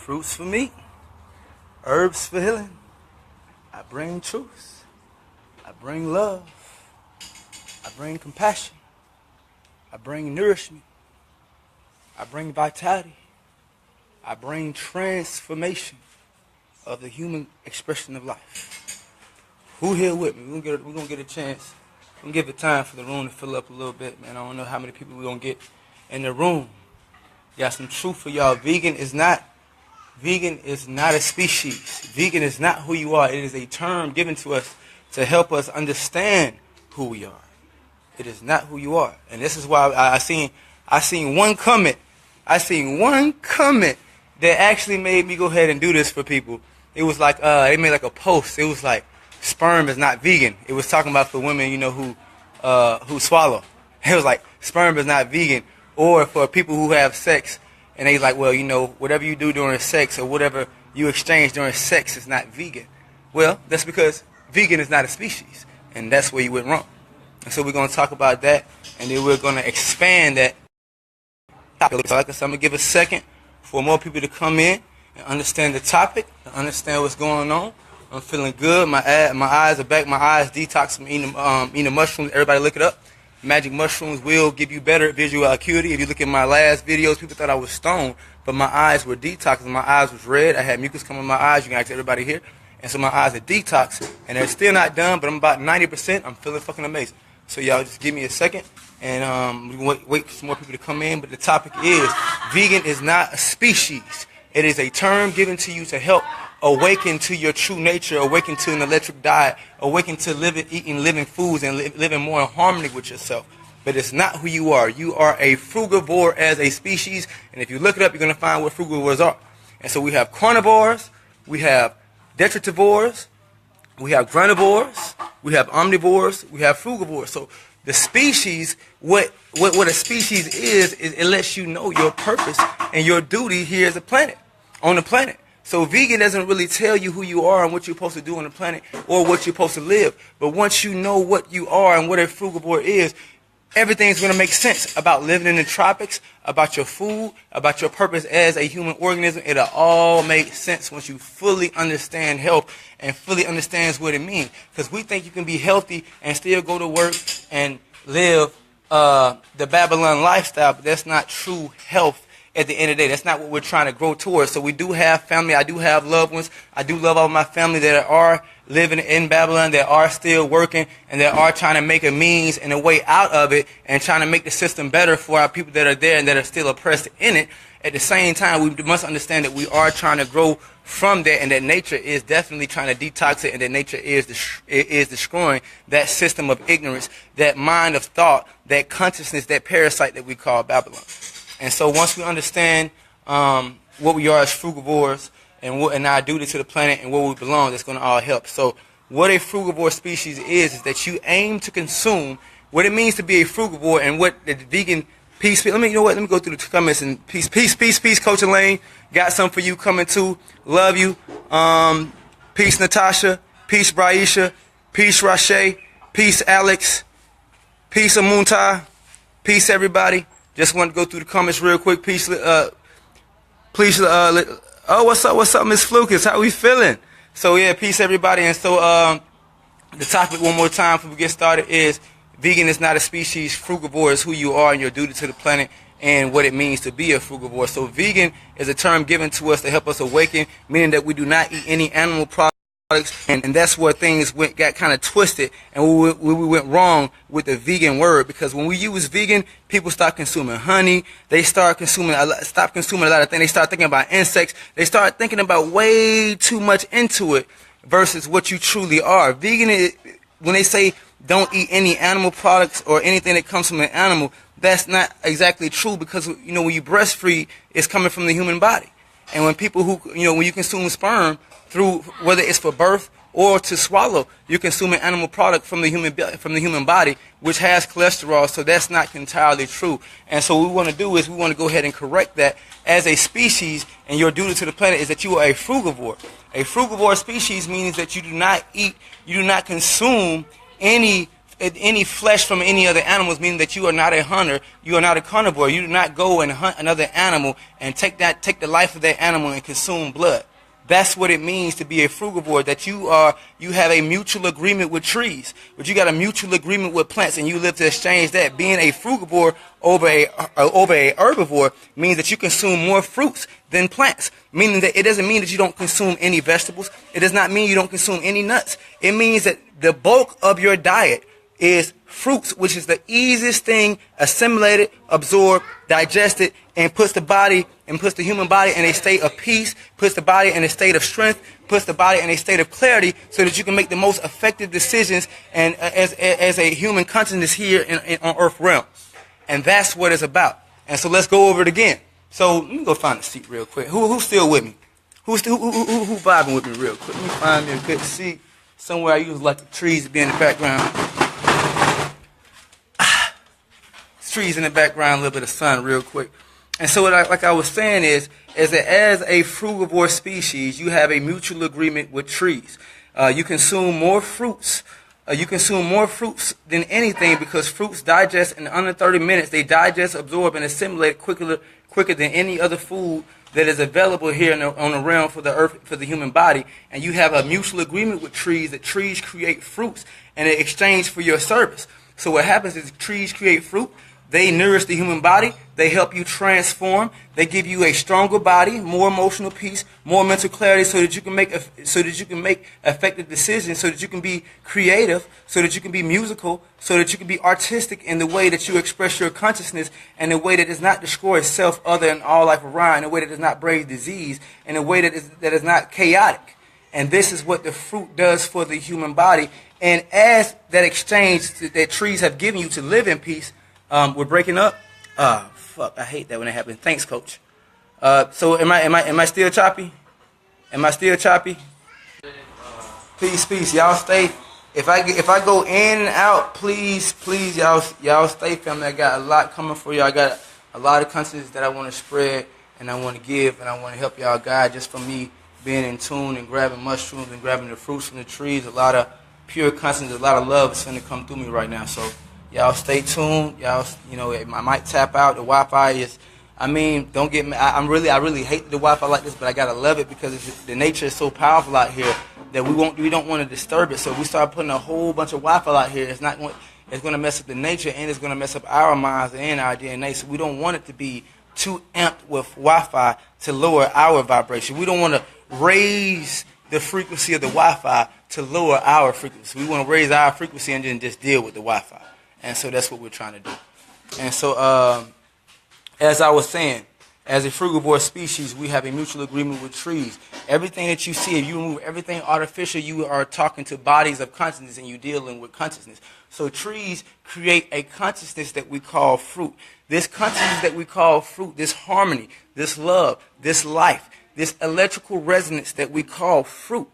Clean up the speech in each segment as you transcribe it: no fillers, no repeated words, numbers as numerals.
Fruits for meat, herbs for healing. I bring truth. I bring love. I bring compassion. I bring nourishment. I bring vitality. I bring transformation of the human expression of life. Who here with me? We're gonna get a chance. We're gonna give it time for the room to fill up a little bit, man. I don't know how many people we're gonna get in the room. Got some truth for y'all. Vegan is not a species. Vegan is not who you are. It is a term given to us to help us understand who we are. It is not who you are. And this is why I seen one comment. I seen one comment that actually made me go ahead and do this for people. It was like they made like a post. It was like sperm is not vegan. It was talking about for women, who swallow. It was like sperm is not vegan. Or for people who have sex, and they like, well, whatever you do during sex or whatever you exchange during sex is not vegan. Well, that's because vegan is not a species, and that's where you went wrong. And so we're going to talk about that, and then we're going to expand that topic. So I'm going to give a second for more people to come in and understand the topic, to understand what's going on. I'm feeling good. My eyes are back. My eyes detox from eating mushrooms. Everybody look it up. Magic mushrooms will give you better visual acuity. If you look at my last videos, people thought I was stoned, but my eyes were detoxing. My eyes was red. I had mucus coming in my eyes. You can ask everybody here. And so my eyes are detoxing. And they're still not done, but I'm about 90%. I'm feeling fucking amazing. So y'all just give me a second, and we can wait for some more people to come in. But the topic is, vegan is not a species. It is a term given to you to help awaken to your true nature, awaken to an electric diet, awaken to eating living foods and living more in harmony with yourself. But it's not who you are. You are a frugivore as a species, and if you look it up, you're going to find what frugivores are. And so we have carnivores, we have detritivores, we have granivores, we have omnivores, we have frugivores. So the species, what a species is it lets you know your purpose and your duty here as a planet, on the planet. So vegan doesn't really tell you who you are and what you're supposed to do on the planet or what you're supposed to live. But once you know what you are and what a frugivore is, everything's going to make sense about living in the tropics, about your food, about your purpose as a human organism. It'll all make sense once you fully understand health and fully understands what it means. Because we think you can be healthy and still go to work and live the Babylon lifestyle, but that's not true health. At the end of the day, that's not what we're trying to grow towards. So we do have family. I do have loved ones. I do love all my family that are living in Babylon, that are still working, and that are trying to make a means and a way out of it and trying to make the system better for our people that are there and that are still oppressed in it. At the same time, we must understand that we are trying to grow from that, and that nature is definitely trying to detox it, and that nature is destroying that system of ignorance, that mind of thought, that consciousness, that parasite that we call Babylon. And so once we understand what we are as frugivores and our duty to the planet and where we belong, that's going to all help. So what a frugivore species is that you aim to consume what it means to be a frugivore, and what the vegan peace. Let me go through the comments and peace, Coach Elaine. Got some for you coming too. Love you. Peace, Natasha. Peace, Braisha. Peace, Rashay. Peace, Alex. Peace, Amuntai. Peace, everybody. Just want to go through the comments real quick. Peace, please. Oh, what's up, Miss Flukas? How we feeling? So yeah, peace, everybody. And so the topic one more time before we get started is vegan is not a species. Frugivore is who you are and your duty to the planet and what it means to be a frugivore. So vegan is a term given to us to help us awaken, meaning that we do not eat any animal products. And that's where things got kind of twisted, and we went wrong with the vegan word, because when we use vegan, people start consuming honey, they stop consuming a lot of things, they start thinking about insects, they start thinking about way too much into it versus what you truly are. Vegan is, when they say don't eat any animal products or anything that comes from an animal, that's not exactly true, because when you breastfeed, it's coming from the human body. And when people when you consume sperm, through whether it's for birth or to swallow, you're consuming animal product from the human body, which has cholesterol. So that's not entirely true. And so what we want to do is we want to go ahead and correct that as a species. And your duty to the planet is that you are a frugivore. A frugivore species means that you do not consume any any flesh from any other animals, meaning that you are not a hunter, you are not a carnivore. You do not go and hunt another animal and take the life of that animal and consume blood. That's what it means to be a frugivore, that you have a mutual agreement with trees, but you got a mutual agreement with plants, and you live to exchange that. Being a frugivore over a herbivore means that you consume more fruits than plants, meaning that it doesn't mean that you don't consume any vegetables. It does not mean you don't consume any nuts. It means that the bulk of your diet is fruits, which is the easiest thing assimilated, absorbed, digested, and puts the human body in a state of peace, puts the body in a state of strength, puts the body in a state of clarity, so that you can make the most effective decisions and as a human consciousness here on Earth realm. And that's what it's about. And so let's go over it again. So let me go find a seat real quick. Who's still with me? Who vibing with me real quick? Let me find me a good seat somewhere. I usually like the trees to be in the background. Trees in the background, a little bit of sun real quick. And so like I was saying is that as a frugivore species, you have a mutual agreement with trees. You consume more fruits. You consume more fruits than anything, because fruits digest in under 30 minutes. They digest, absorb, and assimilate quicker than any other food that is available here on the realm for the earth, for the human body. And you have a mutual agreement with trees that trees create fruits in exchange for your service. So what happens is trees create fruit. They nourish the human body. They help you transform. They give you a stronger body, more emotional peace, more mental clarity, so that you can make effective decisions, so that you can be creative, so that you can be musical, so that you can be artistic in the way that you express your consciousness, in a way that does not destroy self, other, and all life around, in a way that does not breed disease, in a way that is not chaotic. And this is what the fruit does for the human body. And as that exchange that trees have given you to live in peace, we're breaking up. Fuck! I hate that when it happens. Thanks, Coach. So am I still choppy? Am I still choppy? Peace. Y'all stay. If I go in and out, please, y'all stay, family. I got a lot coming for you. I got a lot of consciousness that I want to spread and I want to give, and I want to help y'all guide just from me being in tune and grabbing mushrooms and grabbing the fruits from the trees. A lot of pure consciousness, a lot of love is going to come through me right now. So y'all stay tuned. Y'all, I might tap out. The Wi-Fi is, don't get me. I really hate the Wi-Fi like this, but I gotta love it because the nature is so powerful out here that we don't want to disturb it. So if we start putting a whole bunch of Wi-Fi out here, it's going to mess up the nature, and it's going to mess up our minds and our DNA. So we don't want it to be too amped with Wi-Fi to lower our vibration. We don't want to raise the frequency of the Wi-Fi to lower our frequency. We want to raise our frequency and then just deal with the Wi-Fi. And so that's what we're trying to do. And so, as I was saying, as a frugivore species, we have a mutual agreement with trees. Everything that you see, if you remove everything artificial, you are talking to bodies of consciousness, and you're dealing with consciousness. So trees create a consciousness that we call fruit. This consciousness that we call fruit, this harmony, this love, this life, this electrical resonance that we call fruit,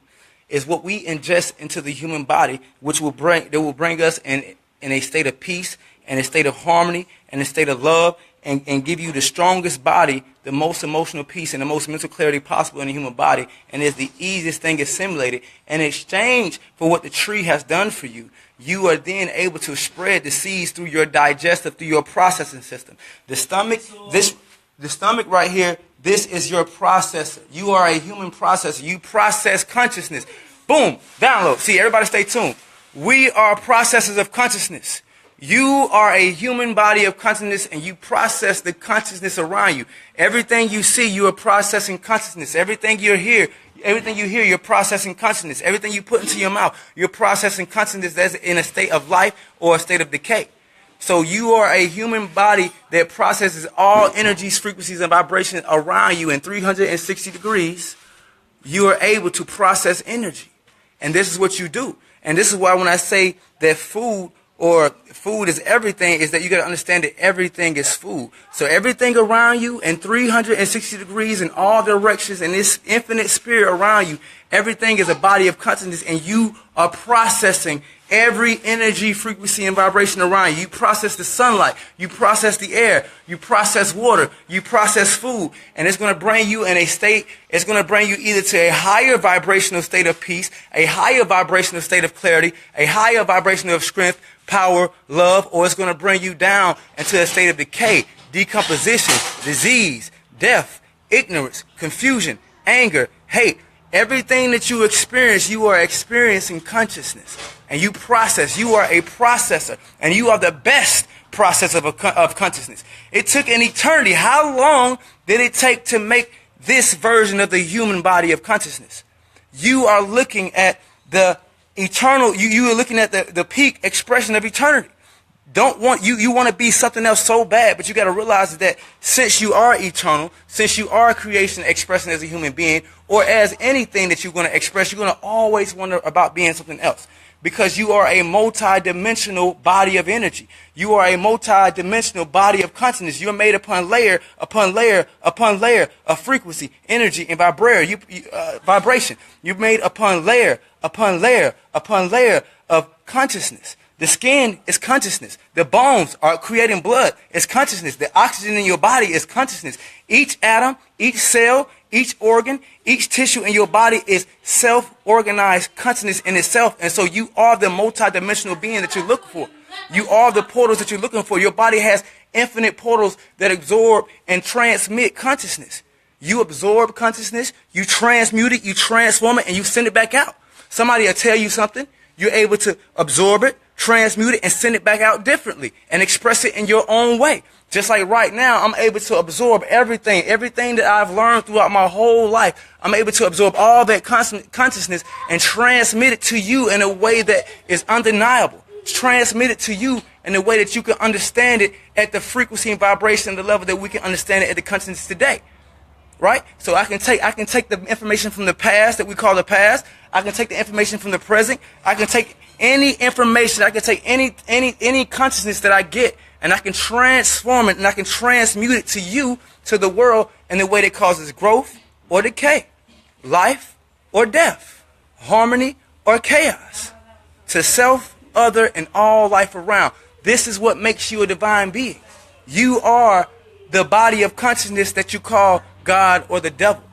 is what we ingest into the human body, which will bring us in a state of peace, and a state of harmony, and a state of love, and give you the strongest body, the most emotional peace, and the most mental clarity possible in the human body, and is the easiest thing assimilated. In exchange for what the tree has done for you, you are then able to spread the seeds through your digestive, through your processing system. The stomach right here, this is your processor. You are a human processor. You process consciousness. Boom, download. See, everybody stay tuned. We are processors of consciousness. You are a human body of consciousness, and you process the consciousness around you. Everything you see, you are processing consciousness. Everything you hear, you're processing consciousness. Everything you put into your mouth, you're processing consciousness that's in a state of life or a state of decay. So you are a human body that processes all energies, frequencies, and vibrations around you in 360 degrees. You are able to process energy. And this is what you do. And this is why when I say that food is everything, is that you got to understand that everything is food. So everything around you in 360 degrees in all directions, and this infinite spirit around you, Everything is a body of consciousness, and you are processing every energy, frequency, and vibration around you. You process the sunlight. You process the air. You process water. You process food. And it's going to bring you in a state, it's going to bring you either to a higher vibrational state of peace, a higher vibrational state of clarity, a higher vibration of strength, power, love, or it's going to bring you down into a state of decay, decomposition, disease, death, ignorance, confusion, anger, hate. Everything that you experience, you are experiencing consciousness. And you process. You are a processor. And you are the best processor of consciousness. It took an eternity. How long did it take to make this version of the human body of consciousness? You are looking at the eternal, you are looking at the peak expression of eternity. You want to be something else so bad, but you got to realize that since you are eternal, since you are a creation expressing as a human being, or as anything that you're going to express, you're going to always wonder about being something else. Because you are a multi-dimensional body of energy. You are a multi-dimensional body of consciousness. You're made upon layer, upon layer, upon layer of frequency, energy, and vibration. You're made upon layer, upon layer, upon layer of consciousness. The skin is consciousness. The bones are creating blood. It's consciousness. The oxygen in your body is consciousness. Each atom, each cell, each organ, each tissue in your body is self-organized consciousness in itself. And so you are the multi-dimensional being that you're looking for. You are the portals that you're looking for. Your body has infinite portals that absorb and transmit consciousness. You absorb consciousness, you transmute it, you transform it, and you send it back out. Somebody will tell you something. You're able to absorb it, transmute it, and send it back out differently and express it in your own way. Just like right now, I'm able to absorb everything that I've learned throughout my whole life. I'm able to absorb all that consciousness and transmit it to you in a way that is undeniable. Transmit it to you in a way that you can understand it at the frequency and vibration and the level that we can understand it at the consciousness today. Right? So I can take the information from the past that we call the past. I can take the information from the present. I can take any information. I can take any consciousness that I get, and I can transform it and I can transmute it to you, to the world, in a way that causes growth or decay, life or death, harmony or chaos, to self, other, and all life around. This is what makes you a divine being. You are the body of consciousness that you call God or the devil.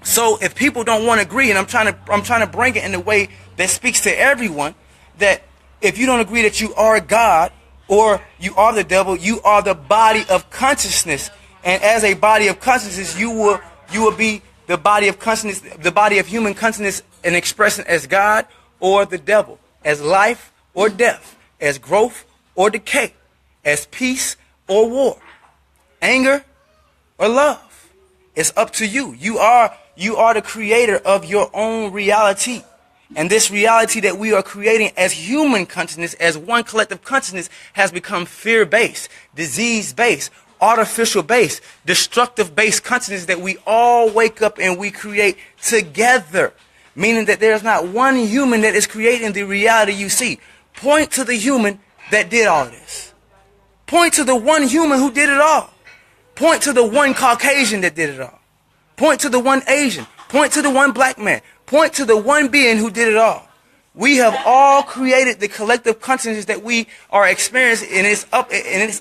So if people don't want to agree, and I'm trying to bring it in a way that speaks to everyone, that if you don't agree that you are God or you are the devil, you are the body of consciousness. And as a body of consciousness, you will be the body of consciousness, the body of human consciousness, and expression as God or the devil, as life or death, as growth or decay, as peace or war, anger or love. It's up to you. You are the creator of your own reality. And this reality that we are creating as human consciousness, as one collective consciousness, has become fear-based, disease-based, artificial-based, destructive-based consciousness that we all wake up and we create together. Meaning that there's not one human that is creating the reality you see. Point to the human that did all this. Point to the one human who did it all. Point to the one Caucasian that did it all. Point to the one Asian. Point to the one black man. Point to the one being who did it all. We have all created the collective consciousness that we are experiencing, and it's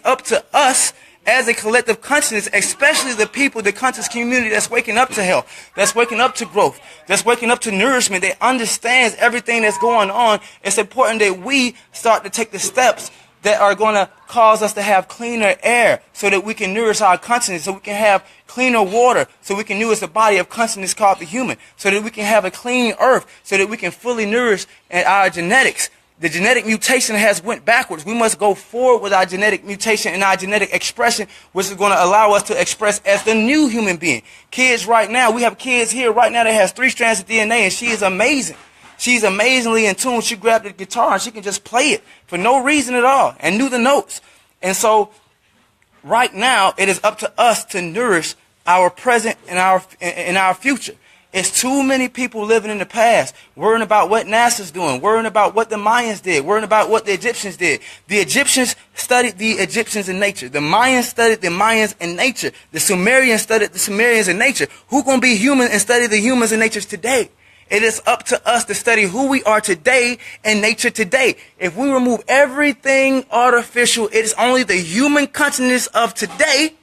up to us as a collective consciousness, especially the people, the conscious community that's waking up to health, that's waking up to growth, that's waking up to nourishment, that understands everything that's going on. It's important that we start to take the steps that are going to cause us to have cleaner air so that we can nourish our consciousness, so we can have cleaner water, so we can nourish the body of consciousness called the human, so that we can have a clean earth, so that we can fully nourish our genetics. The genetic mutation has went backwards. We must go forward with our genetic mutation and our genetic expression, which is going to allow us to express as the new human being. Kids right now, we have kids here right now that has 3 strands of DNA, and she is amazing. She's amazingly in tune. She grabbed the guitar and she can just play it for no reason at all and knew the notes. And so right now it is up to us to nourish our present and our future. It's too many people living in the past, worrying about what NASA's doing, worrying about what the Mayans did, worrying about what the Egyptians did. The Egyptians studied the Egyptians in nature. The Mayans studied the Mayans in nature. The Sumerians studied the Sumerians in nature. Who's going to be human and study the humans in nature today? It is up to us to study who we are today and nature today. If we remove everything artificial, it is only the human consciousness of today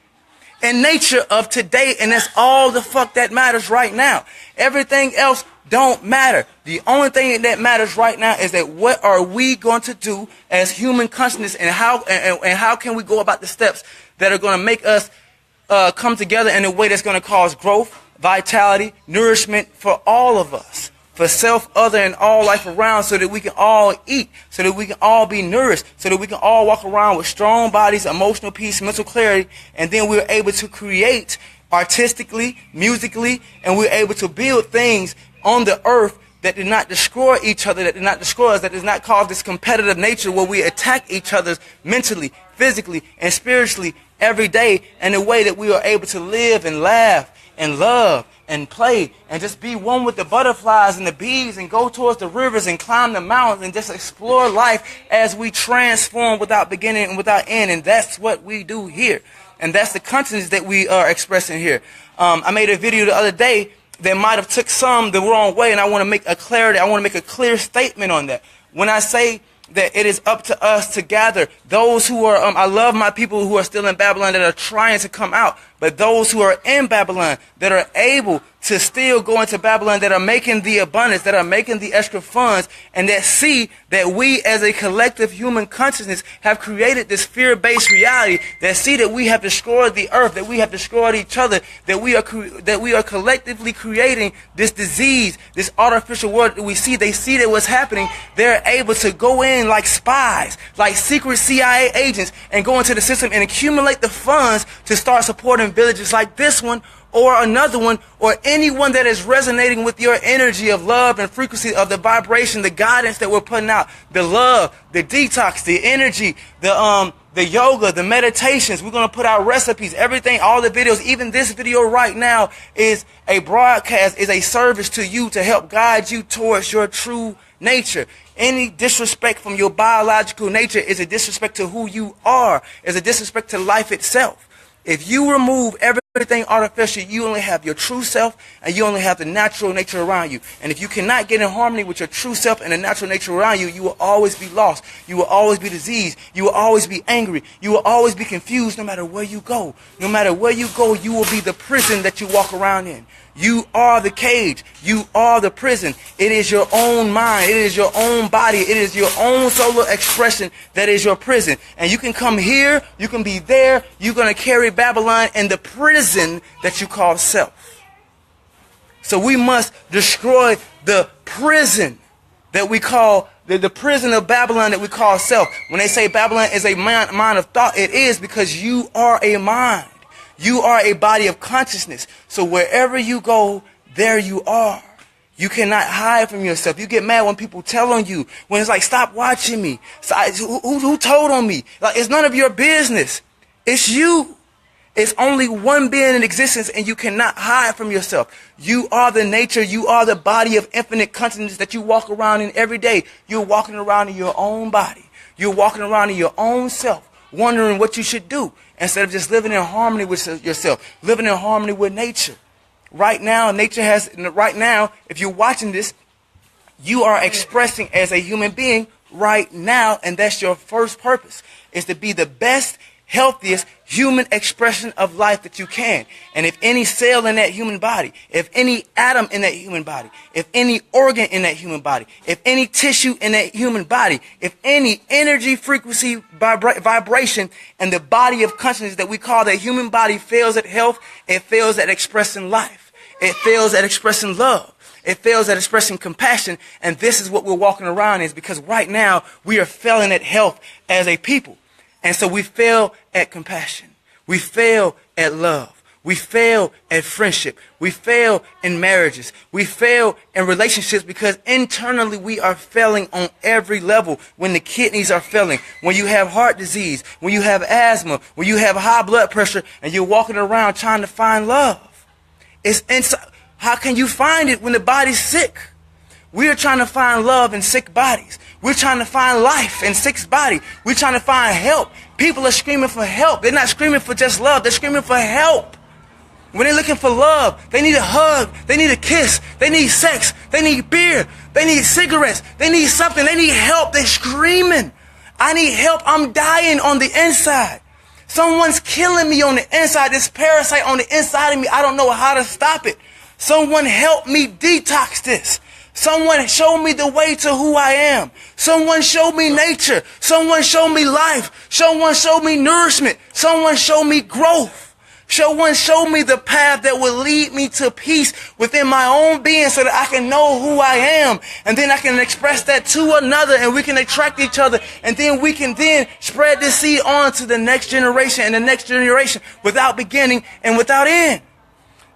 and nature of today, and that's all the fuck that matters right now. Everything else don't matter. The only thing that matters right now is that what are we going to do as human consciousness, and how can we go about the steps that are going to make us come together in a way that's going to cause growth, vitality, nourishment for all of us, for self, other, and all life around, so that we can all eat, so that we can all be nourished, so that we can all walk around with strong bodies, emotional peace, mental clarity, and then we're able to create artistically, musically, and we're able to build things on the earth that did not destroy each other, that did not destroy us, that does not cause this competitive nature where we attack each other mentally, physically, and spiritually every day, in a way that we are able to live and laugh and love and play and just be one with the butterflies and the bees and go towards the rivers and climb the mountains and just explore life as we transform without beginning and without end. And that's what we do here. And that's the consciousness that we are expressing here. I made a video the other day that might have took some the wrong way, and I want to make a clear statement on that. When I say that it is up to us to gather those who are, I love my people who are still in Babylon that are trying to come out, but those who are in Babylon that are able to still go into Babylon, that are making the abundance, that are making the extra funds, and that see that we as a collective human consciousness have created this fear-based reality, that see that we have destroyed the earth, that we have destroyed each other, that we are collectively creating this disease, this artificial world that we see. They see that what's happening, they're able to go in like spies, like secret CIA agents, and go into the system and accumulate the funds to start supporting villages like this one, or another one, or anyone that is resonating with your energy of love and frequency of the vibration, the guidance that we're putting out, the love, the detox, the energy, the yoga, the meditations. We're going to put out recipes, everything, all the videos. Even this video right now is a broadcast, is a service to you to help guide you towards your true nature. Any disrespect from your biological nature is a disrespect to who you are, is a disrespect to life itself. If you remove everything artificial, you only have your true self, and you only have the natural nature around you. And if you cannot get in harmony with your true self and the natural nature around you, you will always be lost. You will always be diseased. You will always be angry. You will always be confused no matter where you go. No matter where you go, you will be the prison that you walk around in. You are the cage. You are the prison. It is your own mind. It is your own body. It is your own solar expression that is your prison. And you can come here. You can be there. You're going to carry Babylon in the prison that you call self. So we must destroy the prison that we call, the prison of Babylon that we call self. When they say Babylon is a mind of thought, it is because you are a mind. You are a body of consciousness. So wherever you go, there you are. You cannot hide from yourself. You get mad when people tell on you. When it's like, stop watching me. Who told on me? Like, it's none of your business. It's you. It's only one being in existence, and you cannot hide from yourself. You are the nature. You are the body of infinite consciousness that you walk around in every day. You're walking around in your own body. You're walking around in your own self, wondering what you should do, instead of just living in harmony with yourself, living in harmony with nature. Right now, if you're watching this, you are expressing as a human being right now, and that's your first purpose, is to be the best, healthiest human expression of life that you can. And if any cell in that human body, if any atom in that human body, if any organ in that human body, if any tissue in that human body, if any energy, frequency, vibration in the body of consciousness that we call the human body fails at health, it fails at expressing life. It fails at expressing love. It fails at expressing compassion. And this is what we're walking around is because right now we are failing at health as a people. And so we fail at compassion. We fail at love. We fail at friendship. We fail in marriages. We fail in relationships because internally we are failing on every level. When the kidneys are failing, when you have heart disease, when you have asthma, when you have high blood pressure, and you're walking around trying to find love. It's inside. How can you find it when the body's sick? We are trying to find love in sick bodies. We're trying to find life in sick body. We're trying to find help. People are screaming for help. They're not screaming for just love. They're screaming for help. When they're looking for love, they need a hug, they need a kiss, they need sex, they need beer, they need cigarettes, they need something, they need help, they're screaming. I need help, I'm dying on the inside. Someone's killing me on the inside, this parasite on the inside of me, I don't know how to stop it. Someone help me detox this. Someone show me the way to who I am. Someone show me nature. Someone show me life. Someone show me nourishment. Someone show me growth. Someone show me the path that will lead me to peace within my own being so that I can know who I am. And then I can express that to another and we can attract each other. And then we can then spread this seed on to the next generation and the next generation without beginning and without end.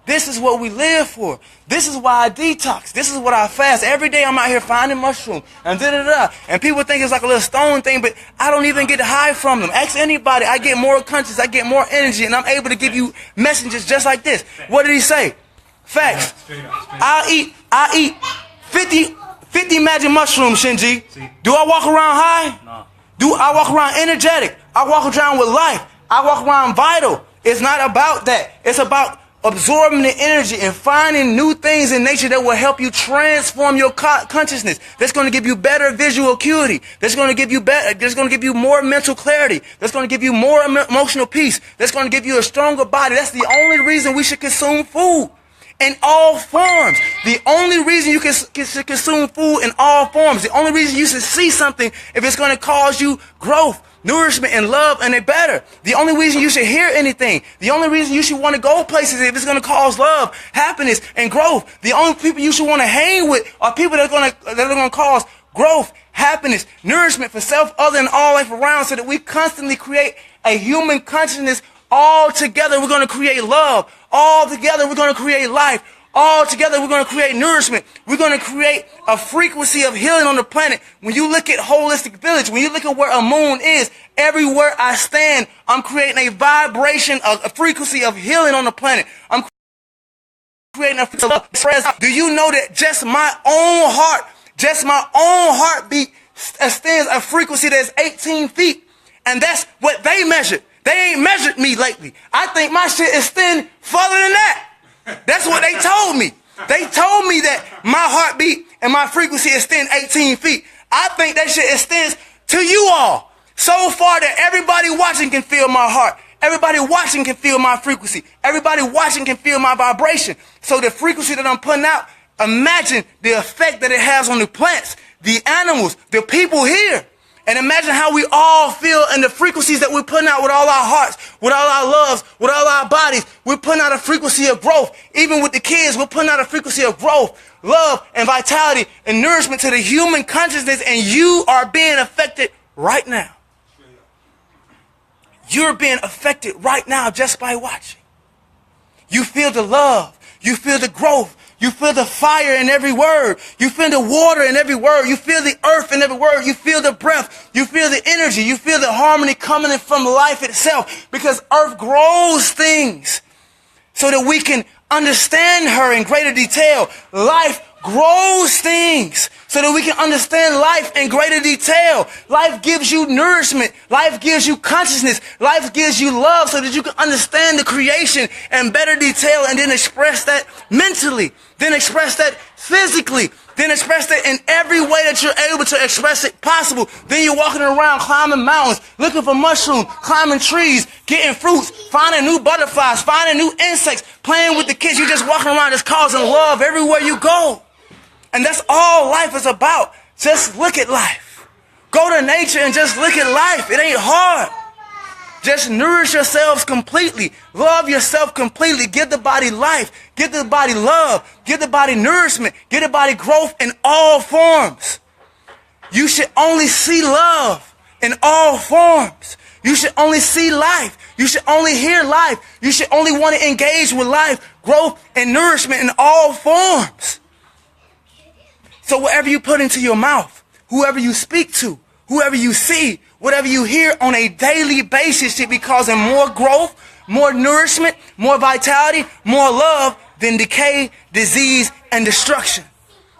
This is what we live for. This is why I detox. This is what I fast. Every day I'm out here finding mushrooms and da-da-da. And people think it's like a little stone thing, but I don't even get high from them. Ask anybody. I get more conscious. I get more energy, and I'm able to give you messages just like this. What did he say? Facts. I eat 50 magic mushrooms, Shinji. Do I walk around high? No. Do I walk around energetic? I walk around with life. I walk around vital. It's not about that. It's about absorbing the energy and finding new things in nature that will help you transform your consciousness. That's going to give you better visual acuity. That's going to give you better. That's going to give you more mental clarity. That's going to give you more emotional peace. That's going to give you a stronger body. That's the only reason we should consume food in all forms. The only reason you should consume food in all forms. The only reason you should see something if it's going to cause you growth, nourishment, and love, and it better. The only reason you should hear anything, the only reason you should want to go places if it's going to cause love, happiness, and growth. The only people you should want to hang with are people that are going to cause growth, happiness, nourishment for self, other, and all life around, so that we constantly create a human consciousness. All together, we're going to create love. All together, we're going to create life. All together, we're going to create nourishment. We're going to create a frequency of healing on the planet. When you look at Holistic Village, when you look at where Amun is, everywhere I stand, I'm creating a vibration, a frequency of healing on the planet. I'm creating a frequency of love. Do you know that just my own heartbeat extends a frequency that's 18 feet? And that's what they measured. They ain't measured me lately. I think my shit extend further than that. That's what they told me. They told me that my heartbeat and my frequency extend 18 feet. I think that shit extends to you all. So far that everybody watching can feel my heart. Everybody watching can feel my frequency. Everybody watching can feel my vibration. So the frequency that I'm putting out, imagine the effect that it has on the plants, the animals, the people here. And imagine how we all feel in the frequencies that we're putting out with all our hearts, with all our loves, with all our bodies. We're putting out a frequency of growth. Even with the kids, we're putting out a frequency of growth, love, and vitality, and nourishment to the human consciousness. And you are being affected right now. You're being affected right now just by watching. You feel the love. You feel the growth. You feel the fire in every word. You feel the water in every word. You feel the earth in every word. You feel the breath. You feel the energy. You feel the harmony coming in from life itself. Because earth grows things so that we can understand her in greater detail. Life grows things so that we can understand life in greater detail. Life gives you nourishment. Life gives you consciousness. Life gives you love so that you can understand the creation in better detail and then express that mentally, then express that physically, then express that in every way that you're able to express it possible. Then you're walking around climbing mountains, looking for mushrooms, climbing trees, getting fruits, finding new butterflies, finding new insects, playing with the kids. You're just walking around just causing love everywhere you go. And that's all life is about. Just look at life. Go to nature and just look at life. It ain't hard. Just nourish yourselves completely. Love yourself completely. Give the body life. Give the body love. Give the body nourishment. Give the body growth in all forms. You should only see love in all forms. You should only see life. You should only hear life. You should only want to engage with life, growth, and nourishment in all forms. So whatever you put into your mouth, whoever you speak to, whoever you see, whatever you hear on a daily basis should be causing more growth, more nourishment, more vitality, more love than decay, disease, and destruction.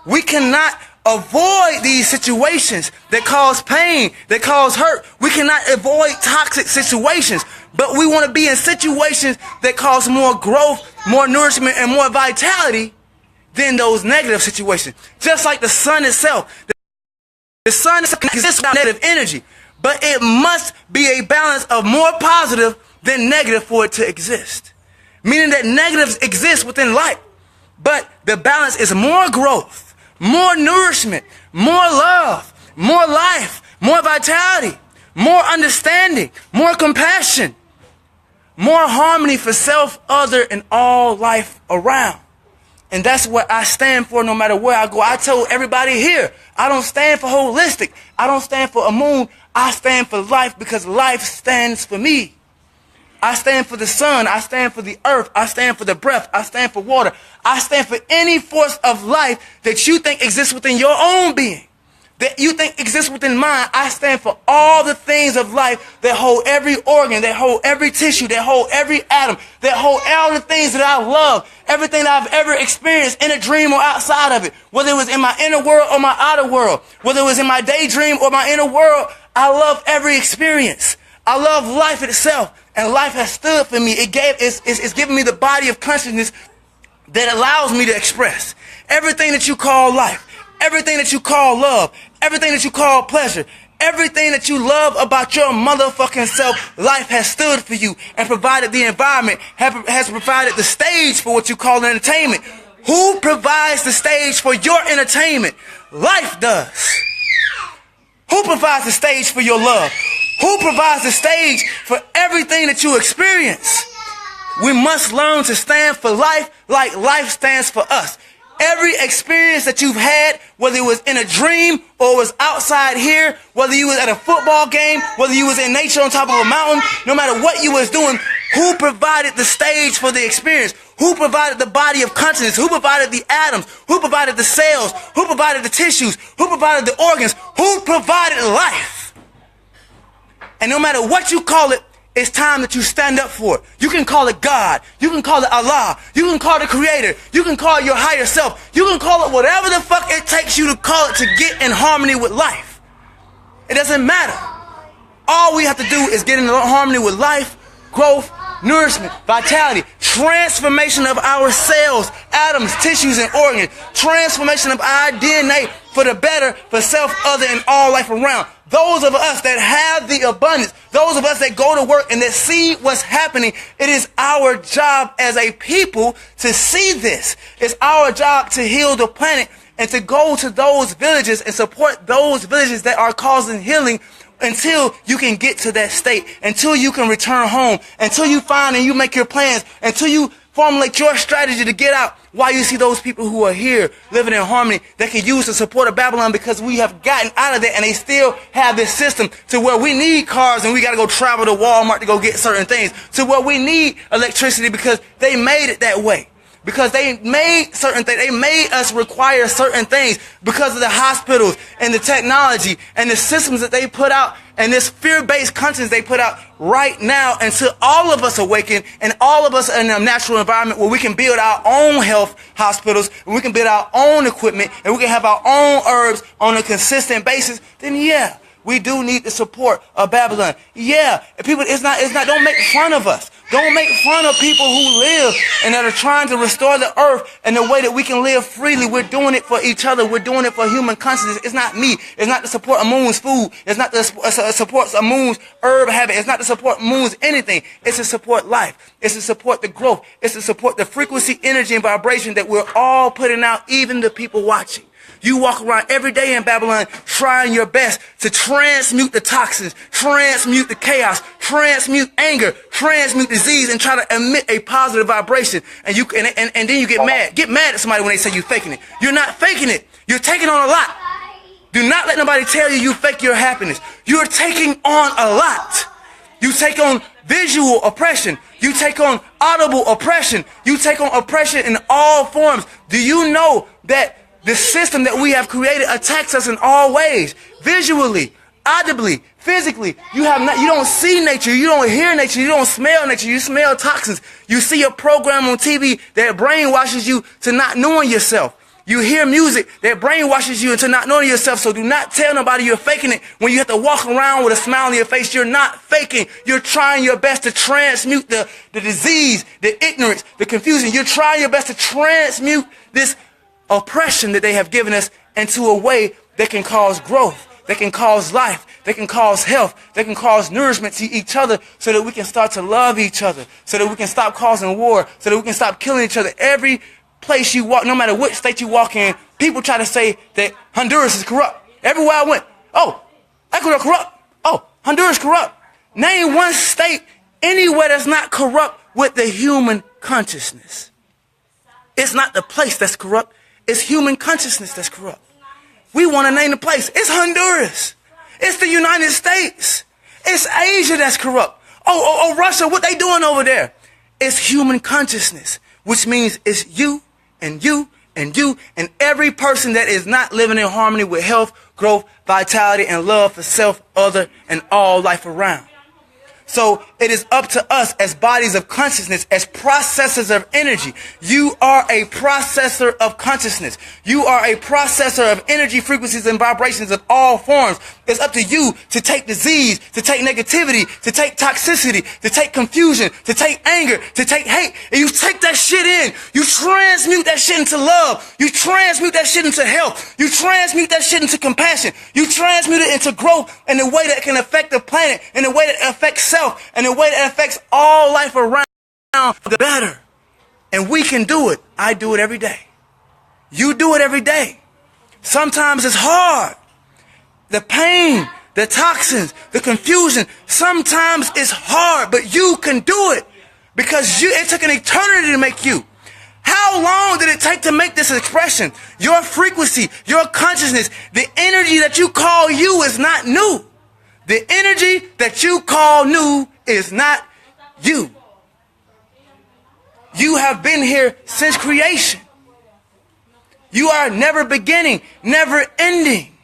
We cannot avoid these situations that cause pain, that cause hurt. We cannot avoid toxic situations. But we want to be in situations that cause more growth, more nourishment, and more vitality than those negative situations. Just like the sun itself. The sun exists without negative energy. But it must be a balance of more positive than negative for it to exist. Meaning that negatives exist within light. But the balance is more growth, more nourishment, more love, more life, more vitality, more understanding, more compassion, more harmony for self, other, and all life around. And that's what I stand for no matter where I go. I tell everybody here, I don't stand for holistic. I don't stand for Amun. I stand for life because life stands for me. I stand for the sun. I stand for the earth. I stand for the breath. I stand for water. I stand for any force of life that you think exists within your own being, that you think exists within mine. I stand for all the things of life that hold every organ, that hold every tissue, that hold every atom, that hold all the things that I love, everything that I've ever experienced in a dream or outside of it, whether it was in my inner world or my outer world, whether it was in my daydream or my inner world. I love every experience. I love life itself, and life has stood for me. It's given me the body of consciousness that allows me to express everything that you call life, everything that you call love, everything that you call pleasure, everything that you love about your motherfucking self. Life has stood for you and provided the environment, has provided the stage for what you call entertainment. Who provides the stage for your entertainment? Life does. Who provides the stage for your love? Who provides the stage for everything that you experience? We must learn to stand for life like life stands for us. Every experience that you've had, whether it was in a dream or it was outside here, whether you was at a football game, whether you was in nature on top of a mountain, no matter what you was doing, who provided the stage for the experience? Who provided the body of consciousness? Who provided the atoms? Who provided the cells? Who provided the tissues? Who provided the organs? Who provided life? And no matter what you call it, it's time that you stand up for it. You can call it God. You can call it Allah. You can call it Creator. You can call it your higher self. You can call it whatever the fuck it takes you to call it to get in harmony with life. It doesn't matter. All we have to do is get in harmony with life, growth, nourishment, vitality, transformation of our cells, atoms, tissues, and organs, transformation of our DNA for the better, for self, other, and all life around. Those of us that have the abundance, those of us that go to work and that see what's happening, it is our job as a people to see this. It's our job to heal the planet and to go to those villages and support those villages that are causing healing until you can get to that state, until you can return home, until you find and you make your plans, until you formulate your strategy to get out. While you see those people who are here living in harmony that can use the support of Babylon, because we have gotten out of that and they still have this system to where we need cars and we got to go travel to Walmart to go get certain things, to where we need electricity because they made it that way. Because they made certain things. They made us require certain things because of the hospitals and the technology and the systems that they put out and this fear-based conscience they put out right now, until all of us awaken and all of us are in a natural environment where we can build our own health hospitals and we can build our own equipment and we can have our own herbs on a consistent basis. Then yeah, we do need the support of Babylon. Yeah, people, it's not, don't make fun of us. Don't make fun of people who live and that are trying to restore the earth in a way that we can live freely. We're doing it for each other. We're doing it for human consciousness. It's not me. It's not to support Amun's food. It's not to support Amun's herb habit. It's not to support Amun's anything. It's to support life. It's to support the growth. It's to support the frequency, energy, and vibration that we're all putting out, even the people watching. You walk around every day in Babylon trying your best to transmute the toxins, transmute the chaos, transmute anger, transmute disease, and try to emit a positive vibration. And then you get mad. Get mad at somebody when they say you're faking it. You're not faking it. You're taking on a lot. Do not let nobody tell you fake your happiness. You're taking on a lot. You take on visual oppression. You take on audible oppression. You take on oppression in all forms. Do you know that the system that we have created attacks us in all ways? Visually, audibly, physically. You don't see nature. You don't hear nature. You don't smell nature. You smell toxins. You see a program on TV that brainwashes you to not knowing yourself. You hear music that brainwashes you into not knowing yourself. So do not tell nobody you're faking it. When you have to walk around with a smile on your face, you're not faking. You're trying your best to transmute the disease, the ignorance, the confusion. You're trying your best to transmute this oppression that they have given us into a way that can cause growth, that can cause life, that can cause health, that can cause nourishment to each other, so that we can start to love each other, so that we can stop causing war, so that we can stop killing each other. Every place you walk, no matter what state you walk in, people try to say that Honduras is corrupt. Everywhere I went, oh, Ecuador corrupt. Oh, Honduras corrupt. Name one state anywhere that's not corrupt with the human consciousness. It's not the place that's corrupt. It's human consciousness that's corrupt. We want to name the place. It's Honduras. It's the United States. It's Asia that's corrupt. Oh, Russia, what they doing over there? It's human consciousness, which means it's you and you and you and every person that is not living in harmony with health, growth, vitality, and love for self, other, and all life around. So it is up to us as bodies of consciousness, as processors of energy. You are a processor of consciousness. You are a processor of energy, frequencies, and vibrations of all forms. It's up to you to take disease, to take negativity, to take toxicity, to take confusion, to take anger, to take hate. And you take that shit in. You transmute that shit into love. You transmute that shit into health. You transmute that shit into compassion. You transmute it into growth in a way that can affect the planet, in a way that affects self, in a way that affects all life around for the better. And we can do it. I do it every day. You do it every day. Sometimes it's hard. The pain, the toxins, the confusion, sometimes it's hard, but you can do it because it took an eternity to make you. How long did it take to make this expression? Your frequency, your consciousness, the energy that you call you is not new. The energy that you call new is not you. You have been here since creation. You are never beginning, never ending.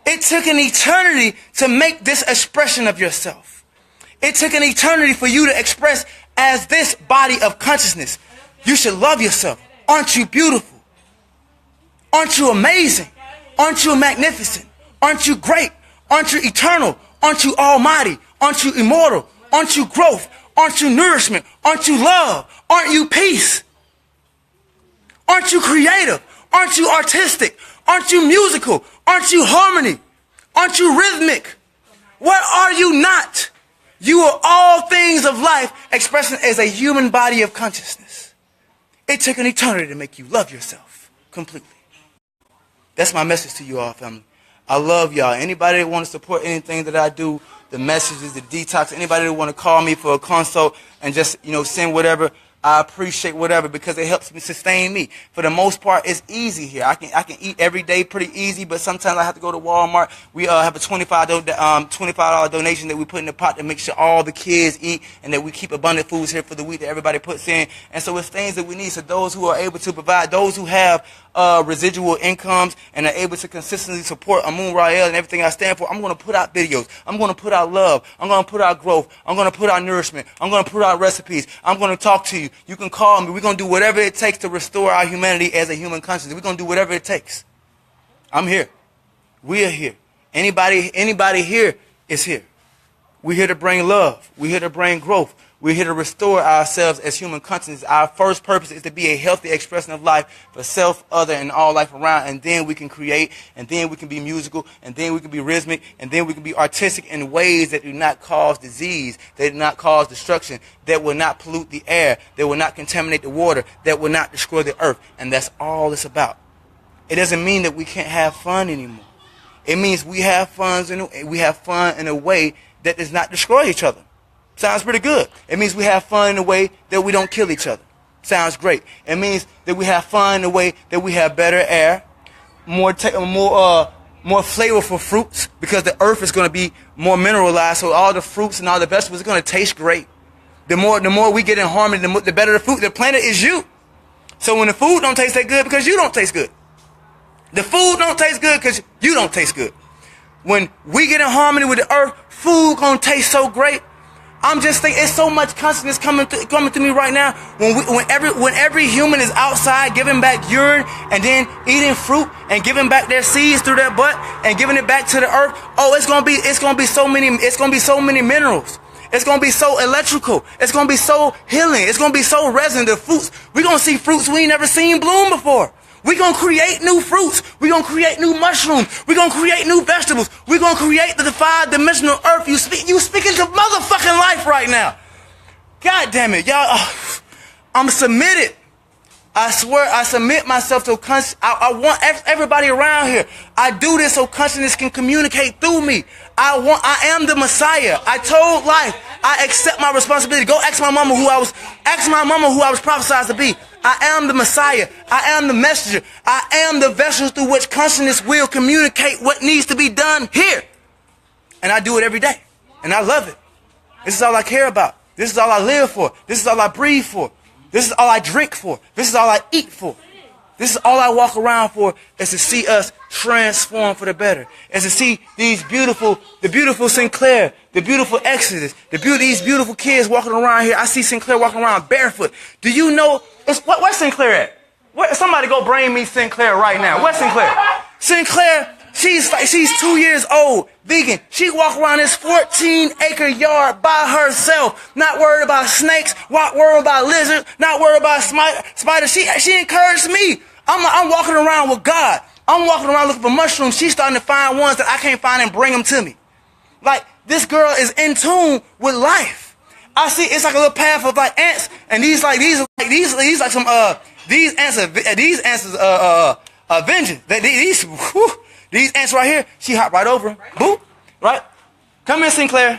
It took an eternity to make this expression of yourself. It took an eternity for you to express as this body of consciousness. You should love yourself. Aren't you beautiful? Aren't you amazing? Aren't you magnificent? Aren't you great? Aren't you eternal? Aren't you almighty? Aren't you immortal? Aren't you growth? Aren't you nourishment? Aren't you love? Aren't you peace? Aren't you creative? Aren't you artistic? Aren't you musical? Aren't you harmony? Aren't you rhythmic? What are you not? You are all things of life expressing as a human body of consciousness. It took an eternity to make you love yourself completely. That's my message to you all, family. I love y'all. Anybody that want to support anything that I do, the messages, the detox, anybody that want to call me for a consult and just, send whatever, I appreciate whatever because it helps me sustain me. For the most part, it's easy here. I can eat every day pretty easy, but sometimes I have to go to Walmart. We have a $25 donation that we put in the pot to make sure all the kids eat and that we keep abundant foods here for the week that everybody puts in. And so it's things that we need. So those who are able to provide, those who have residual incomes and are able to consistently support Amun and everything I stand for, I'm going to put out videos. I'm going to put out love. I'm going to put out growth. I'm going to put out nourishment. I'm going to put out recipes. I'm going to talk to you. You can call me. We're going to do whatever it takes to restore our humanity as a human consciousness. We're going to do whatever it takes. I'm here. We are here. Anybody here is here. We're here to bring love. We're here to bring growth. We're here to restore ourselves as human consciousness. Our first purpose is to be a healthy expression of life for self, other, and all life around. And then we can create, and then we can be musical, and then we can be rhythmic, and then we can be artistic in ways that do not cause disease, that do not cause destruction, that will not pollute the air, that will not contaminate the water, that will not destroy the earth. And that's all it's about. It doesn't mean that we can't have fun anymore. It means we have fun in a way that does not destroy each other. Sounds pretty good. It means we have fun in a way that we don't kill each other. Sounds great. It means that we have fun in a way that we have better air, more flavorful fruits, because the earth is going to be more mineralized. So all the fruits and all the vegetables are going to taste great. The more we get in harmony, the better the food. The planet is you. So when the food don't taste that good, because you don't taste good. The food don't taste good because you don't taste good. When we get in harmony with the earth, food gonna taste so great. I'm just thinking, it's so much consciousness coming to me right now. When every human is outside giving back urine and then eating fruit and giving back their seeds through their butt and giving it back to the earth. Oh, it's gonna be so many minerals. It's gonna be so electrical. It's gonna be so healing. It's gonna be so resonant. The fruits, we're gonna see fruits we ain't never seen bloom before. We're going to create new fruits. We're going to create new mushrooms. We're going to create new vegetables. We're going to create the five-dimensional earth. You speaking to motherfucking life right now. God damn it, y'all. I'm submitted. I swear I submit myself to consciousness. I want everybody around here. I do this so consciousness can communicate through me. I am the Messiah. I told life. I accept my responsibility. Go ask my mama who I was prophesied to be. I am the Messiah. I am the messenger. I am the vessel through which consciousness will communicate what needs to be done here. And I do it every day. And I love it. This is all I care about. This is all I live for. This is all I breathe for. This is all I drink for. This is all I eat for. This is all I walk around for, is to see us transform for the better. Is to see the beautiful Sinclair, the beautiful Exodus, these beautiful kids walking around here. I see Sinclair walking around barefoot. Do you know, where's Sinclair at? Somebody go bring me Sinclair right now. Where's Sinclair? Sinclair, she's 2 years old, vegan. She walk around this 14-acre yard by herself, not worried about snakes, not worried about lizards, not worried about spiders. She encouraged me. I'm walking around with God. I'm walking around looking for mushrooms. She's starting to find ones that I can't find and bring them to me. Like, this girl is in tune with life. I see it's like a little path of like ants, and these ants are vengeance. These ants right here, she hop right over them. Boop. Right? Come here, Sinclair.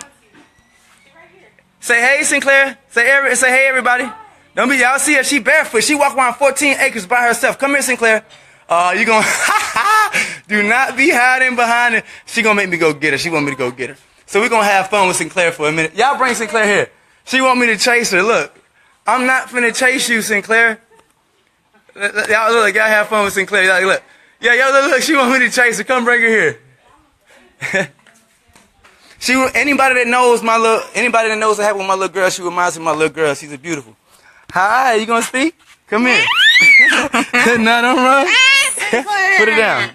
Say hey, Sinclair. Say hey, everybody. Don't be, y'all see her, she barefoot. She walk around 14 acres by herself. Come here, Sinclair. You gonna, do not be hiding behind it. She gonna make me go get her. She want me to go get her. So we gonna have fun with Sinclair for a minute. Y'all bring Sinclair here. She want me to chase her. Look, I'm not finna chase you, Sinclair. Y'all look, y'all have fun with Sinclair. Y'all look. Yeah, y'all look, she want me to chase her. Come bring her here. Anybody that knows what happened with my little girl, she reminds me of my little girl. She's a beautiful. Hi, you gonna speak? Come here. No, don't run. Put it down.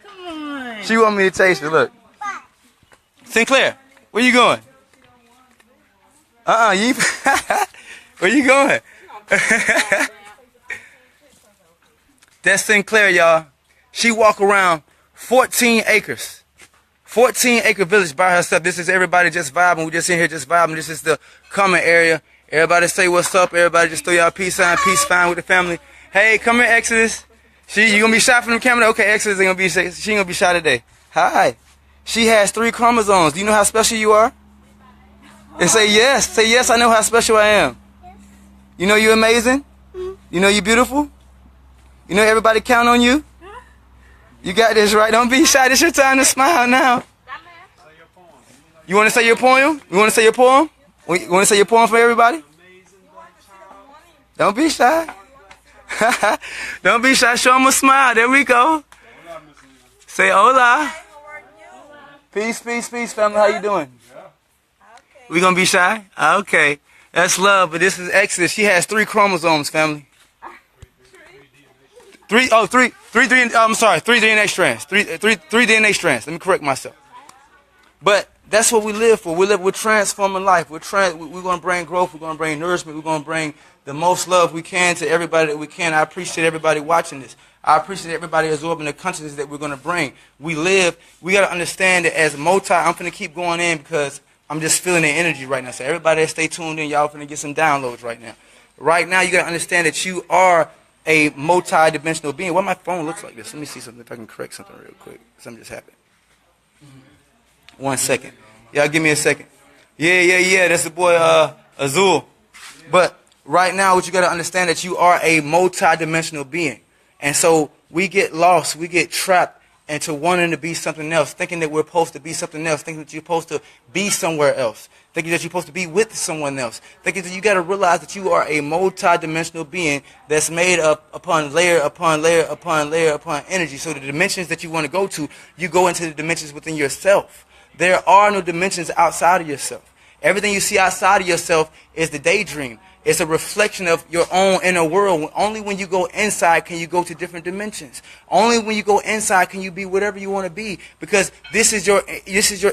Come on. She want me to chase her. Look. Sinclair, where you going? Where you going? That's Sinclair, y'all. She walk around 14 acres. 14-acre village by herself. This is everybody just vibing. We just in here just vibing. This is the common area. Everybody say what's up. Everybody just throw y'all peace sign. Peace fine with the family. Hey, come here, Exodus. You gonna be shot from the camera? Okay, Exodus ain't gonna be. She ain't gonna be shot today. Hi. She has 3 chromosomes. Do you know how special you are? And say yes. Say yes. I know how special I am. You know you're amazing. You know you're beautiful. You know everybody count on you. You got this right. Don't be shy. It's your time to smile now. You want to say your poem? You want to say your poem? You want to say your poem for everybody? Don't be shy. Don't be shy. Show them a smile. There we go. Say hola. Peace, peace, peace, family. How you doing? We gonna be shy? Okay. That's love, but this is Exodus. She has 3 chromosomes, family. 3 DNA strands. 3 DNA strands. Let me correct myself. But that's what we live for. We're transforming life. We're going to bring growth. We're going to bring nourishment. We're going to bring the most love we can to everybody that we can. I appreciate everybody watching this. I appreciate everybody absorbing the consciousness that we're going to bring. We got to understand that as I'm going to keep going in because I'm just feeling the energy right now. So everybody that stay tuned in, y'all going to get some downloads right now. Right now, you got to understand that you are a multi-dimensional being. Why my phone looks like this? Let me see something, if I can correct something real quick. Something just happened. 1 second. Y'all give me a second. Yeah. That's the boy Azul. But right now, what you got to understand that you are a multi-dimensional being. And so we get lost. We get trapped into wanting to be something else, thinking that we're supposed to be something else, thinking that you're supposed to be somewhere else, thinking that you're supposed to be with someone else, thinking that you got to realize that you are a multi-dimensional being that's made up upon layer upon layer upon layer upon energy. So the dimensions that you want to go to, you go into the dimensions within yourself. There are no dimensions outside of yourself. Everything you see outside of yourself is the daydream. It's a reflection of your own inner world. Only when you go inside can you go to different dimensions. Only when you go inside can you be whatever you want to be, because this is your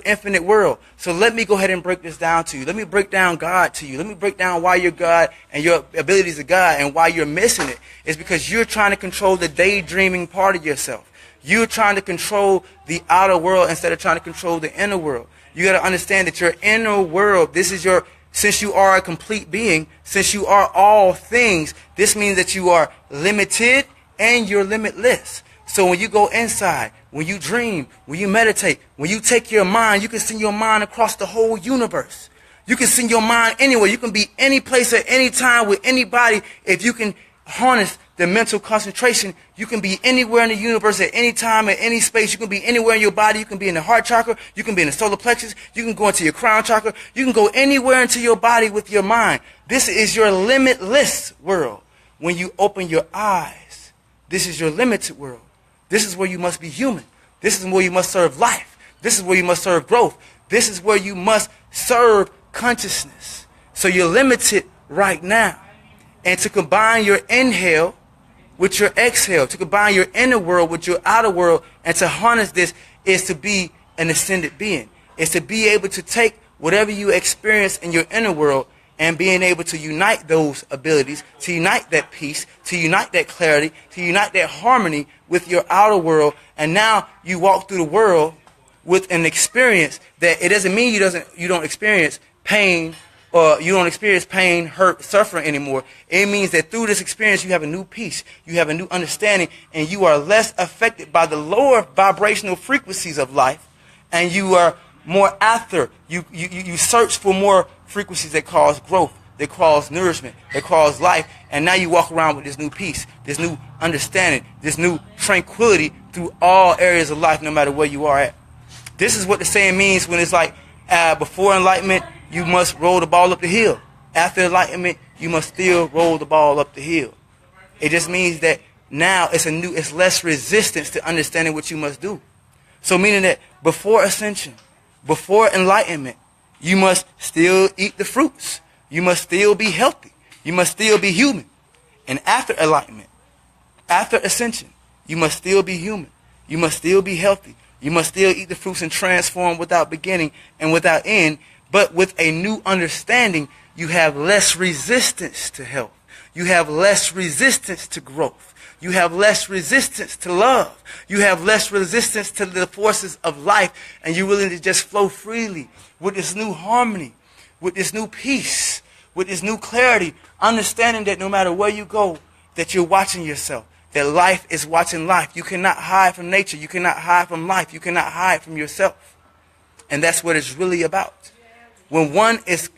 infinite world. So let me go ahead and break this down to you. Let me break down God to you. Let me break down why you're God and your abilities of God, and why you're missing it. It's because you're trying to control the daydreaming part of yourself. You're trying to control the outer world instead of trying to control the inner world. You got to understand that your inner world, since you are a complete being, since you are all things, this means that you are limited and you're limitless. So when you go inside, when you dream, when you meditate, when you take your mind, you can send your mind across the whole universe. You can send your mind anywhere. You can be any place at any time with anybody. If you can harness the mental concentration, you can be anywhere in the universe at any time, at any space. You can be anywhere in your body. You can be in the heart chakra. You can be in the solar plexus. You can go into your crown chakra. You can go anywhere into your body with your mind. This is your limitless world. When you open your eyes, this is your limited world. This is where you must be human. This is where you must serve life. This is where you must serve growth. This is where you must serve consciousness. So you're limited right now. And to combine your inhale with your exhale, to combine your inner world with your outer world, and to harness this, is to be an ascended being. It's to be able to take whatever you experience in your inner world and being able to unite those abilities, to unite that peace, to unite that clarity, to unite that harmony with your outer world. And now you walk through the world with an experience that it doesn't mean you don't experience pain, or you don't experience pain, hurt, suffering anymore. It means that through this experience, you have a new peace, you have a new understanding, and you are less affected by the lower vibrational frequencies of life, and you are more after. You search for more frequencies that cause growth, that cause nourishment, that cause life, and now you walk around with this new peace, this new understanding, this new tranquility through all areas of life, no matter where you are at. This is what the saying means when it's like, before enlightenment, you must roll the ball up the hill. After enlightenment, you must still roll the ball up the hill. It just means that now it's less resistance to understanding what you must do. So meaning that before ascension, before enlightenment, you must still eat the fruits. You must still be healthy. You must still be human. And after enlightenment, after ascension, you must still be human. You must still be healthy. You must still eat the fruits and transform without beginning and without end. But with a new understanding, you have less resistance to health. You have less resistance to growth. You have less resistance to love. You have less resistance to the forces of life. And you're willing to just flow freely with this new harmony, with this new peace, with this new clarity, understanding that no matter where you go, that you're watching yourself, that life is watching life. You cannot hide from nature. You cannot hide from life. You cannot hide from yourself. And that's what it's really about. When one has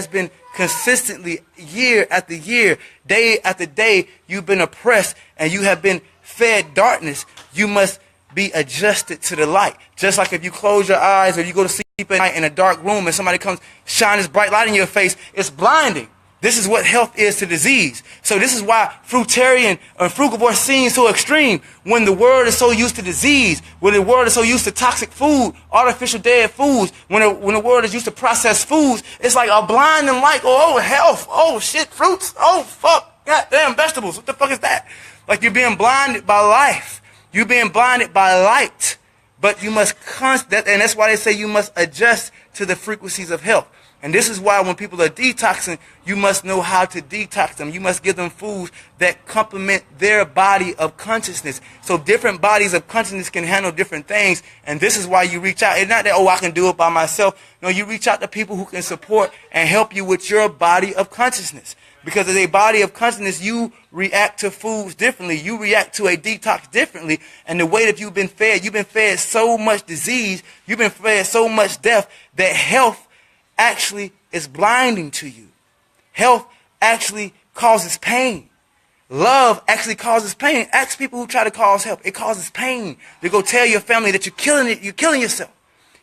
been consistently, year after year, day after day, you've been oppressed and you have been fed darkness, you must be adjusted to the light. Just like if you close your eyes or you go to sleep at night in a dark room and somebody comes, shine this bright light in your face, it's blinding. This is what health is to disease. So this is why Fruitarian or Frugivore seems so extreme. When the world is so used to disease, when the world is so used to toxic food, artificial dead foods, when the world is used to processed foods, it's like a blinding light. Oh, health. Oh, shit, fruits. Oh, fuck. Goddamn vegetables. What the fuck is that? Like you're being blinded by life. You're being blinded by light. But you must and that's why they say you must adjust to the frequencies of health. And this is why when people are detoxing, you must know how to detox them. You must give them foods that complement their body of consciousness. So different bodies of consciousness can handle different things. And this is why you reach out. It's not that, I can do it by myself. No, you reach out to people who can support and help you with your body of consciousness. Because as a body of consciousness, you react to foods differently. You react to a detox differently. And the way that you've been fed so much disease, you've been fed so much death, that health actually is blinding to you. Health actually causes pain. Love actually causes pain. Ask people who try to cause health. It causes pain to go tell your family that you're killing it. You're killing yourself.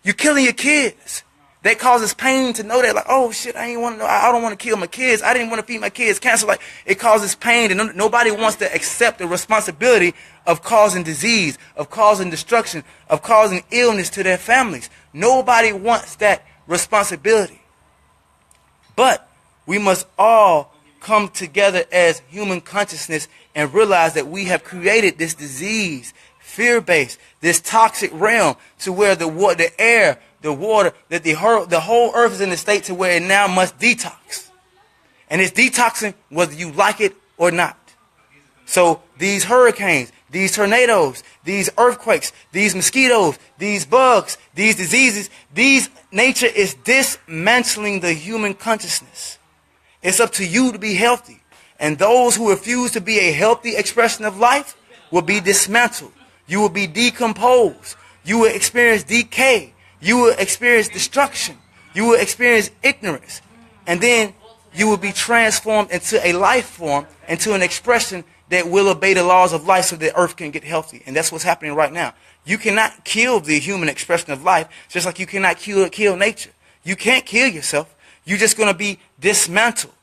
You're killing your kids. That causes pain to know that, like, oh shit, I don't want to kill my kids. I didn't want to feed my kids cancer. Like, it causes pain, and nobody wants to accept the responsibility of causing disease, of causing destruction, of causing illness to their families. Nobody wants that responsibility. But we must all come together as human consciousness and realize that we have created this disease, fear-based, this toxic realm to where the air, the water, that the whole earth is in a state to where it now must detox. And it's detoxing whether you like it or not. So these hurricanes, these tornadoes, these earthquakes, these mosquitoes, these bugs, these diseases, nature is dismantling the human consciousness. It's up to you to be healthy. And those who refuse to be a healthy expression of life will be dismantled. You will be decomposed. You will experience decay. You will experience destruction. You will experience ignorance. And then you will be transformed into a life form, into an expression that will obey the laws of life so that earth can get healthy. And that's what's happening right now. You cannot kill the human expression of life, just like you cannot kill nature. You can't kill yourself. You're just going to be dismantled.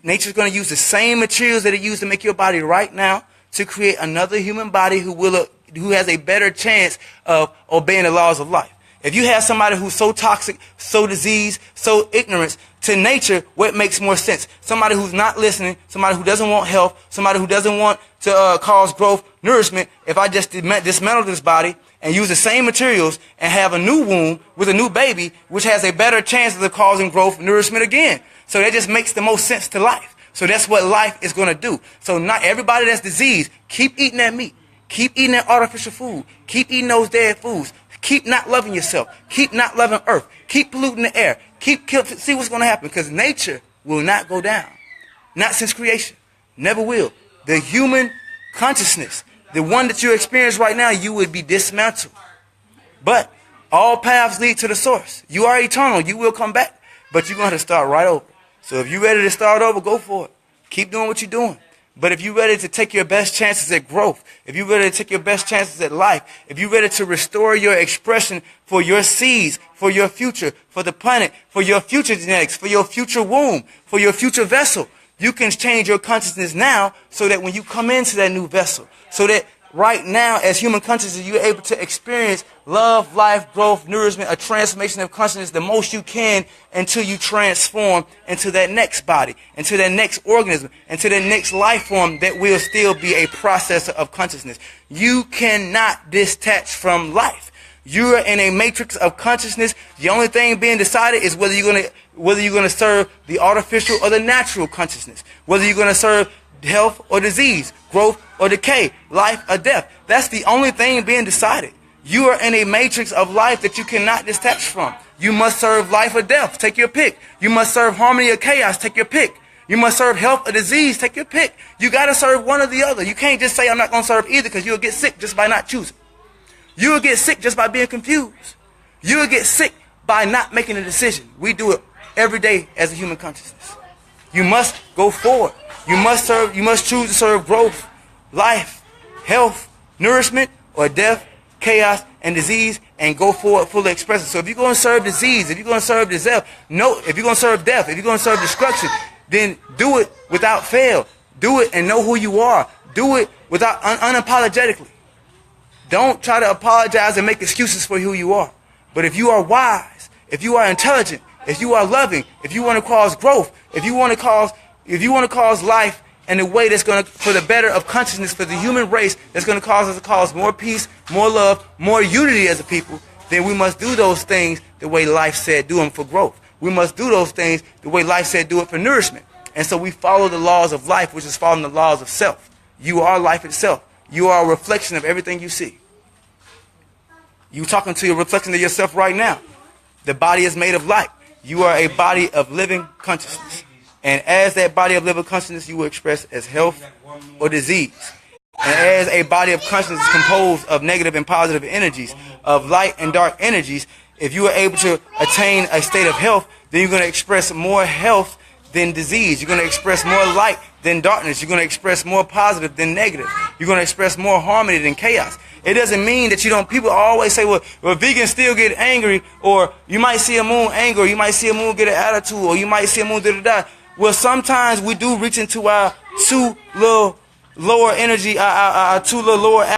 Nature's going to use the same materials that it used to make your body right now to create another human body who has a better chance of obeying the laws of life. If you have somebody who's so toxic, so diseased, so ignorant, to nature, what makes more sense? Somebody who's not listening, somebody who doesn't want health, somebody who doesn't want to cause growth, nourishment. If I just dismantle this body and use the same materials and have a new womb with a new baby, which has a better chance of causing growth, nourishment again. So that just makes the most sense to life. So that's what life is going to do. So not everybody that's diseased, keep eating that meat. Keep eating that artificial food. Keep eating those dead foods. Keep not loving yourself. Keep not loving earth. Keep polluting the air. See what's going to happen, because nature will not go down. Not since creation. Never will. The human consciousness, the one that you experience right now, you would be dismantled. But all paths lead to the source. You are eternal. You will come back. But you're going to have to start right over. So if you're ready to start over, go for it. Keep doing what you're doing. But if you're ready to take your best chances at growth, if you're ready to take your best chances at life, if you're ready to restore your expression for your seeds, for your future, for the planet, for your future genetics, for your future womb, for your future vessel, you can change your consciousness now so that when you come into that new vessel, so that right now as human consciousness, you're able to experience love, life, growth, nourishment, a transformation of consciousness the most you can until you transform into that next body, into that next organism, into that next life form that will still be a processor of consciousness. You cannot detach from life. You are in a matrix of consciousness. The only thing being decided is whether you're going to serve the artificial or the natural consciousness, whether you're going to serve health or disease, growth or decay, life or death. That's the only thing being decided. You are in a matrix of life that you cannot detach from. You must serve life or death. Take your pick. You must serve harmony or chaos. Take your pick. You must serve health or disease. Take your pick. You got to serve one or the other. You can't just say, I'm not going to serve either, because you'll get sick just by not choosing. You'll get sick just by being confused. You'll get sick by not making a decision. We do it every day as a human consciousness. You must go forward. You must choose to serve growth, life, health, nourishment, or death, chaos, and disease, and go forward fully expressing. So if you're going to serve disease, if you're going to serve if you're going to serve death, if you're going to serve destruction, then do it without fail. Do it and know who you are. Do it without unapologetically. Don't try to apologize and make excuses for who you are. But if you are wise, if you are intelligent, if you are loving, if you want to cause growth, if you want to cause life in a way that's going to, for the better of consciousness, for the human race, that's going to cause us to cause more peace, more love, more unity as a people, then we must do those things the way life said do them for growth. We must do those things the way life said do it for nourishment. And so we follow the laws of life, which is following the laws of self. You are life itself. You are a reflection of everything you see. You're talking to a reflection of yourself right now. The body is made of light. You are a body of living consciousness. And as that body of living consciousness, you will express as health or disease. And as a body of consciousness is composed of negative and positive energies, of light and dark energies, if you are able to attain a state of health, then you're going to express more health than disease. You're going to express more light than darkness. You're going to express more positive than negative. You're going to express more harmony than chaos. It doesn't mean that you don't, people always say, well, vegans still get angry, or you might see Amun angry, or you might see Amun get an attitude, or you might see Amun da-da-da. Well, sometimes we do reach into our two little lower energy, our two little lower